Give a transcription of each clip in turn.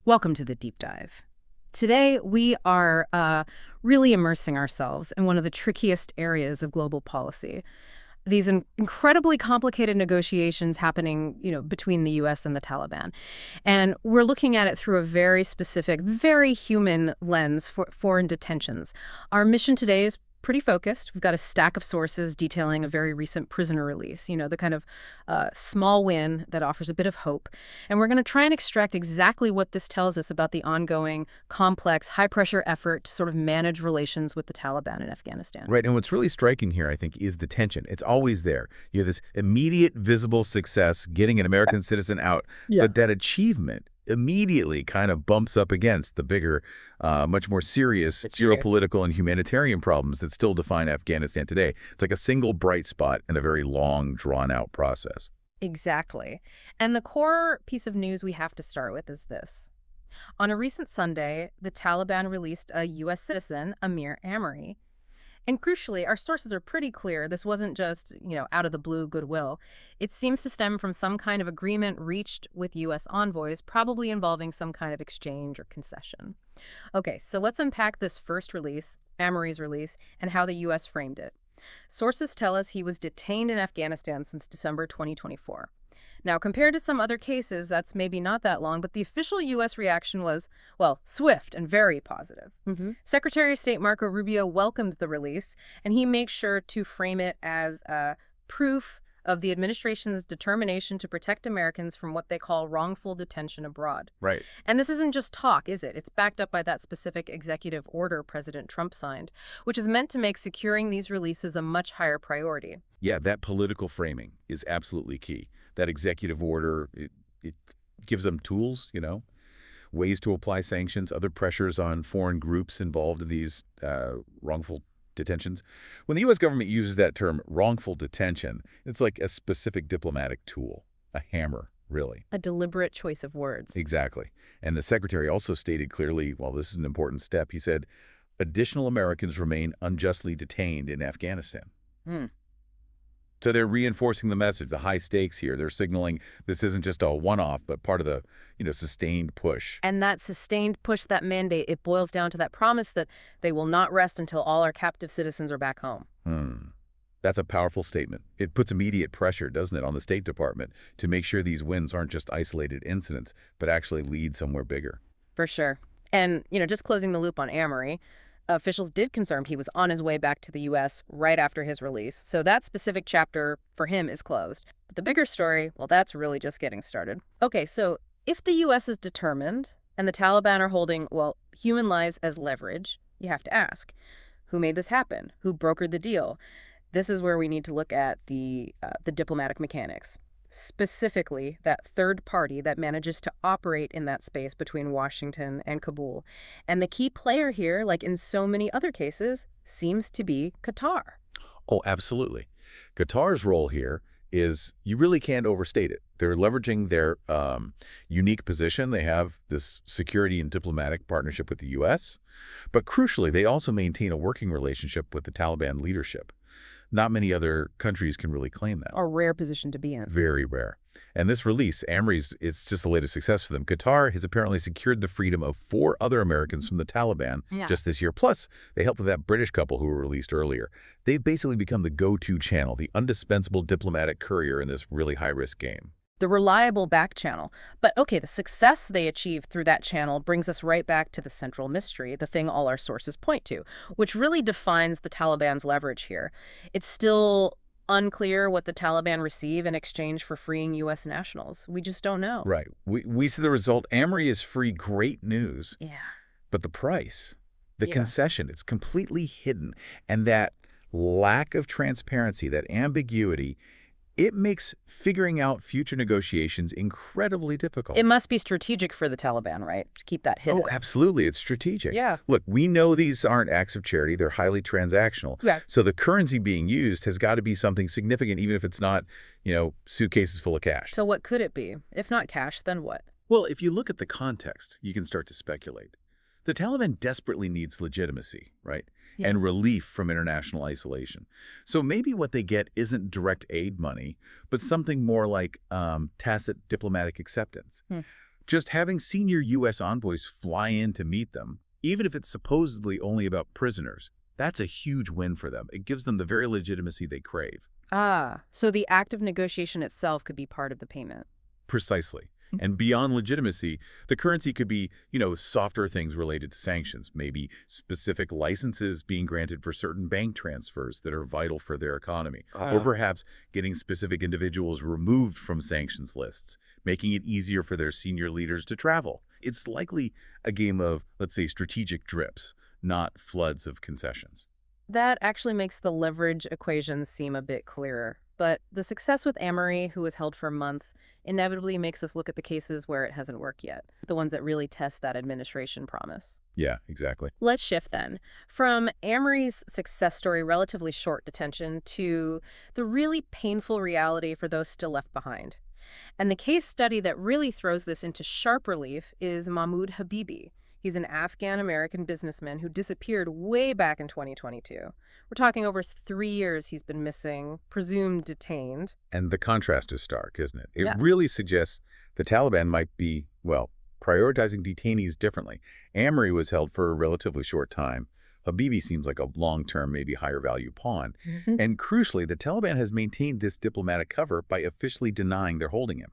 Welcome to the deep dive. Today, we are really immersing ourselves in one of the trickiest areas of global policy. These incredibly complicated negotiations happening, between the U.S. and the Taliban. And we're looking at it through a very specific, very human lens for foreign detentions. Our mission today is pretty focused. We've got a stack of sources detailing a very recent prisoner release, the kind of small win that offers a bit of hope. And we're going to try and extract exactly what this tells us about the ongoing, complex, high-pressure effort to sort of manage relations with the Taliban in Afghanistan. Right, and what's really striking here, I think, is the tension. It's always there. You have this immediate, visible success, getting an American citizen out, but that achievement immediately kind of bumps up against the bigger, much more serious geopolitical and humanitarian problems that still define Afghanistan today. It's like a single bright spot in a very long, drawn-out process. Exactly. And the core piece of news we have to start with is this. On a recent Sunday, the Taliban released a U.S. citizen, Amir Amiry. And crucially, our sources are pretty clear. This wasn't just, out of the blue goodwill. It seems to stem from some kind of agreement reached with U.S. envoys, probably involving some kind of exchange or concession. Okay, so let's unpack this first release, Amiry's release, and how the U.S. framed it. Sources tell us he was detained in Afghanistan since December 2024. Now, compared to some other cases, that's maybe not that long, but the official U.S. reaction was, well, swift and very positive. Secretary of State Marco Rubio welcomed the release, and he makes sure to frame it as proof of the administration's determination to protect Americans from what they call wrongful detention abroad. Right. And this isn't just talk, is it? It's backed up by that specific executive order President Trump signed, which is meant to make securing these releases a much higher priority. Yeah, that political framing is absolutely key. That executive order, it gives them tools, ways to apply sanctions, other pressures on foreign groups involved in these wrongful detentions. When the U.S. government uses that term, wrongful detention, it's like a specific diplomatic tool, a hammer, really. A deliberate choice of words. Exactly. And the secretary also stated clearly, well, this is an important step. He said, additional Americans remain unjustly detained in Afghanistan. So they're reinforcing the message, the high stakes here. They're signaling this isn't just a one-off, but part of the, sustained push. And that sustained push, that mandate, it boils down to that promise that they will not rest until all our captive citizens are back home. That's a powerful statement. It puts immediate pressure, doesn't it, on the State Department to make sure these wins aren't just isolated incidents, but actually lead somewhere bigger. For sure. And, just closing the loop on Amiry, officials did confirm he was on his way back to the U.S. right after his release, so that specific chapter for him is closed. But the bigger story, well, that's really just getting started. Okay, so if the U.S. is determined and the Taliban are holding, well, human lives as leverage, you have to ask, who made this happen? Who brokered the deal? This is where we need to look at the diplomatic mechanics. Specifically, that third party that manages to operate in that space between Washington and Kabul. And the key player here, like in so many other cases, seems to be Qatar. Oh, absolutely. Qatar's role here is, you really can't overstate it. They're leveraging their unique position. They have this security and diplomatic partnership with the U.S., but crucially, they also maintain a working relationship with the Taliban leadership. Not many other countries can really claim that. A rare position to be in. Very rare. And this release, Amiry's, it's just the latest success for them. Qatar has apparently secured the freedom of 4 other Americans from the Taliban just this year. Plus, they helped with that British couple who were released earlier. They've basically become the go-to channel, the indispensable diplomatic courier in this really high-risk game. The reliable back channel. But okay, the success they achieved through that channel brings us right back to the central mystery, the thing all our sources point to, which really defines the Taliban's leverage here. It's still unclear what the Taliban receive in exchange for freeing U.S. nationals. We just don't know. Right. We see the result. Amiry is free. Great news. Yeah. But the price, the concession, it's completely hidden. And that lack of transparency, that ambiguity, it makes figuring out future negotiations incredibly difficult. It must be strategic for the Taliban, right? To keep that hidden. Oh, absolutely. It's strategic. Yeah. Look, we know these aren't acts of charity. They're highly transactional. Yeah. So the currency being used has got to be something significant, even if it's not, suitcases full of cash. So what could it be? If not cash, then what? Well, if you look at the context, you can start to speculate. The Taliban desperately needs legitimacy, right? And relief from international isolation. So maybe what they get isn't direct aid money, but something more like tacit diplomatic acceptance. Just having senior U.S. envoys fly in to meet them, even if it's supposedly only about prisoners, that's a huge win for them. It gives them the very legitimacy they crave. Ah, so the act of negotiation itself could be part of the payment. Precisely. And beyond legitimacy, the currency could be, softer things related to sanctions, maybe specific licenses being granted for certain bank transfers that are vital for their economy, or perhaps getting specific individuals removed from sanctions lists, making it easier for their senior leaders to travel. It's likely a game of, let's say, strategic drips, not floods of concessions. That actually makes the leverage equation seem a bit clearer. But the success with Amiry, who was held for months, inevitably makes us look at the cases where it hasn't worked yet, the ones that really test that administration promise. Yeah, exactly. Let's shift then from Amiry's success story, relatively short detention, to the really painful reality for those still left behind. And the case study that really throws this into sharp relief is Mahmoud Habibi. He's an Afghan-American businessman who disappeared way back in 2022. We're talking over 3 years he's been missing, presumed detained. And the contrast is stark, isn't it? It Yeah. really suggests the Taliban might be, prioritizing detainees differently. Amiry was held for a relatively short time. Habibi seems like a long-term, maybe higher-value pawn. And crucially, the Taliban has maintained this diplomatic cover by officially denying they're holding him.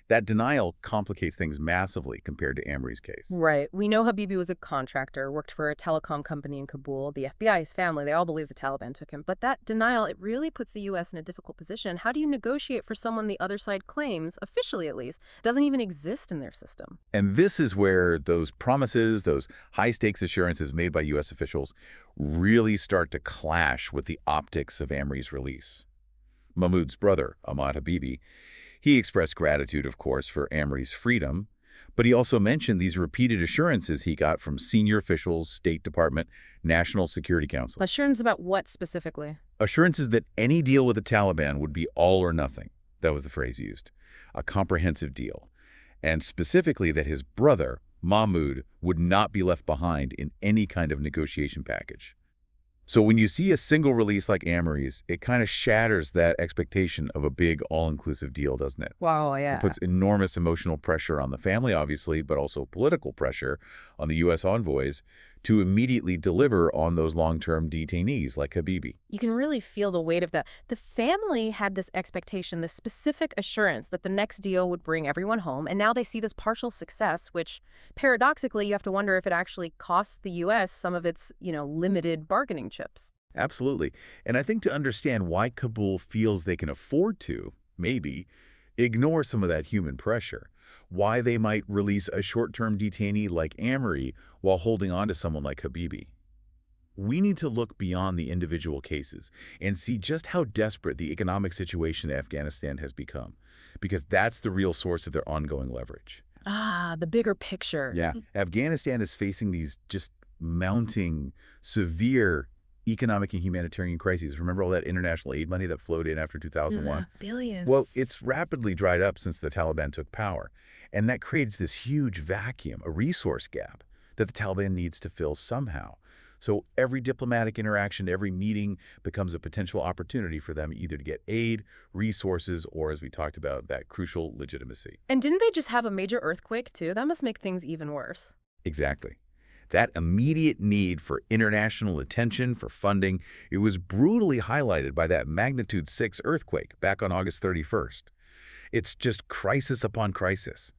That denial complicates things massively compared to Amiry's case. Right. We know Habibi was a contractor, worked for a telecom company in Kabul. The FBI, his family, they all believe the Taliban took him. But that denial, it really puts the U.S. in a difficult position. How do you negotiate for someone the other side claims, officially at least, doesn't even exist in their system? And this is where those promises, those high-stakes assurances made by U.S. officials really start to clash with the optics of Amiry's release. Mahmoud's brother, Ahmad Habibi, he expressed gratitude, of course, for Amiry's freedom, but he also mentioned these repeated assurances he got from senior officials, State Department, National Security Council. Assurance about what specifically? Assurances that any deal with the Taliban would be all or nothing. That was the phrase used. A comprehensive deal. And specifically that his brother, Mahmoud, would not be left behind in any kind of negotiation package. So when you see a single release like Amiry's, it kind of shatters that expectation of a big all-inclusive deal, doesn't it? Wow, yeah. It puts enormous emotional pressure on the family, obviously, but also political pressure on the U.S. envoys to immediately deliver on those long-term detainees like Habibi. You can really feel the weight of that. The family had this expectation, this specific assurance that the next deal would bring everyone home, and now they see this partial success, which paradoxically, you have to wonder if it actually costs the U.S. some of its, limited bargaining chips. Absolutely. And I think to understand why Kabul feels they can afford to, maybe, ignore some of that human pressure, why they might release a short-term detainee like Amiry while holding on to someone like Habibi. We need to look beyond the individual cases and see just how desperate the economic situation in Afghanistan has become, because that's the real source of their ongoing leverage. Ah, the bigger picture. Yeah, Afghanistan is facing these just mounting, severe economic and humanitarian crises. Remember all that international aid money that flowed in after 2001? Billions. Well, it's rapidly dried up since the Taliban took power, and that creates this huge vacuum, a resource gap, that the Taliban needs to fill somehow. So every diplomatic interaction, every meeting becomes a potential opportunity for them either to get aid, resources, or, as we talked about, that crucial legitimacy. And didn't they just have a major earthquake, too? That must make things even worse. Exactly. That immediate need for international attention, for funding, it was brutally highlighted by that magnitude 6 earthquake back on August 31st. It's just crisis upon crisis,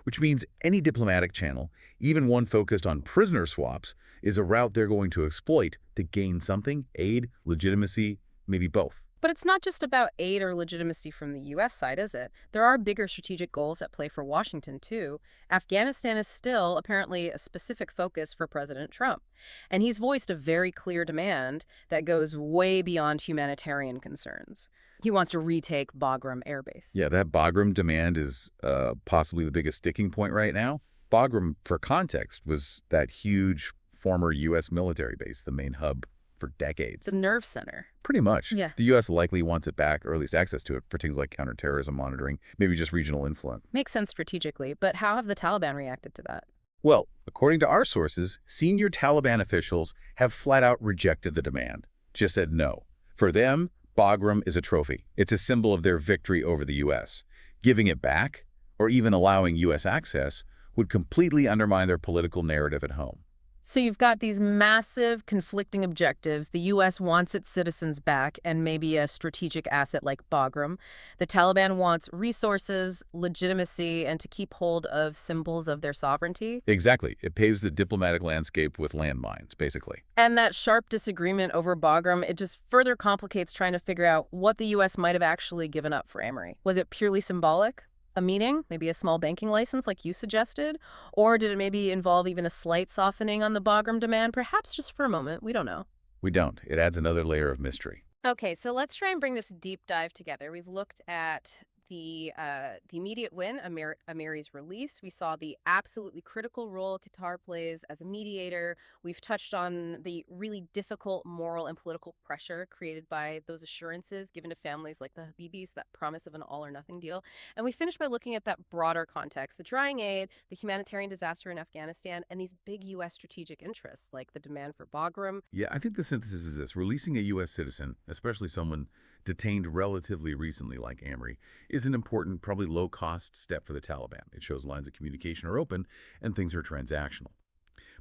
which means any diplomatic channel, even one focused on prisoner swaps, is a route they're going to exploit to gain something, aid, legitimacy, maybe both. But it's not just about aid or legitimacy from the U.S. side, is it? There are bigger strategic goals at play for Washington, too. Afghanistan is still, apparently, a specific focus for President Trump. And he's voiced a very clear demand that goes way beyond humanitarian concerns. He wants to retake Bagram Air Base. Yeah, that Bagram demand is possibly the biggest sticking point right now. Bagram, for context, was that huge former U.S. military base, the main hub for decades. It's a nerve center. Pretty much. Yeah. The U.S. likely wants it back, or at least access to it, for things like counterterrorism monitoring, maybe just regional influence. Makes sense strategically, but how have the Taliban reacted to that? Well, according to our sources, senior Taliban officials have flat out rejected the demand, just said no. For them, Bagram is a trophy. It's a symbol of their victory over the U.S. Giving it back, or even allowing U.S. access, would completely undermine their political narrative at home. So you've got these massive conflicting objectives. The U.S. wants its citizens back and maybe a strategic asset like Bagram. The Taliban wants resources, legitimacy, and to keep hold of symbols of their sovereignty. Exactly. It paves the diplomatic landscape with landmines, basically. And that sharp disagreement over Bagram, it just further complicates trying to figure out what the U.S. might have actually given up for Amory. Was it purely symbolic? A meeting, maybe a small banking license like you suggested? Or did it maybe involve even a slight softening on the Bagram demand, perhaps just for a moment? We don't know. We don't. It adds another layer of mystery. Okay, so let's try and bring this deep dive together. We've looked at the immediate win, Amiry's release. We saw the absolutely critical role Qatar plays as a mediator. We've touched on the really difficult moral and political pressure created by those assurances given to families like the Habibis, that promise of an all-or-nothing deal. And we finished by looking at that broader context, the drying aid, the humanitarian disaster in Afghanistan, and these big U.S. strategic interests like the demand for Bagram. Yeah, I think the synthesis is this. Releasing a U.S. citizen, especially someone detained relatively recently like Amory, is an important, probably low-cost step for the Taliban. It shows lines of communication are open and things are transactional.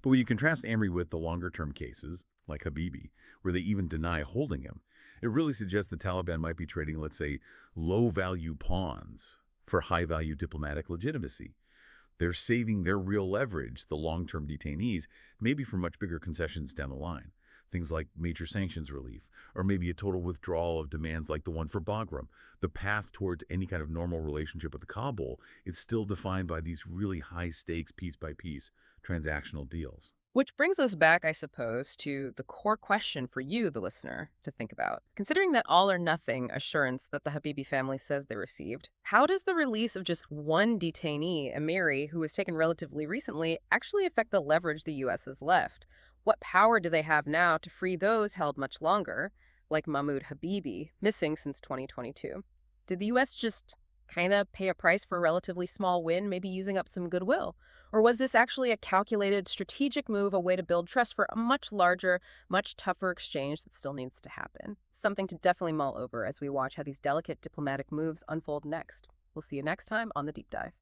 But when you contrast Amory with the longer-term cases, like Habibi, where they even deny holding him, it really suggests the Taliban might be trading, let's say, low-value pawns for high-value diplomatic legitimacy. They're saving their real leverage, the long-term detainees, maybe for much bigger concessions down the line. Things like major sanctions relief, or maybe a total withdrawal of demands like the one for Bagram. The path towards any kind of normal relationship with Kabul is still defined by these really high-stakes, piece-by-piece, transactional deals. Which brings us back, I suppose, to the core question for you, the listener, to think about. Considering that all-or-nothing assurance that the Habibi family says they received, how does the release of just one detainee, Amiri, who was taken relatively recently, actually affect the leverage the U.S. has left? What power do they have now to free those held much longer, like Mahmoud Habibi, missing since 2022? Did the U.S. just kind of pay a price for a relatively small win, maybe using up some goodwill? Or was this actually a calculated, strategic move, a way to build trust for a much larger, much tougher exchange that still needs to happen? Something to definitely mull over as we watch how these delicate diplomatic moves unfold next. We'll see you next time on The Deep Dive.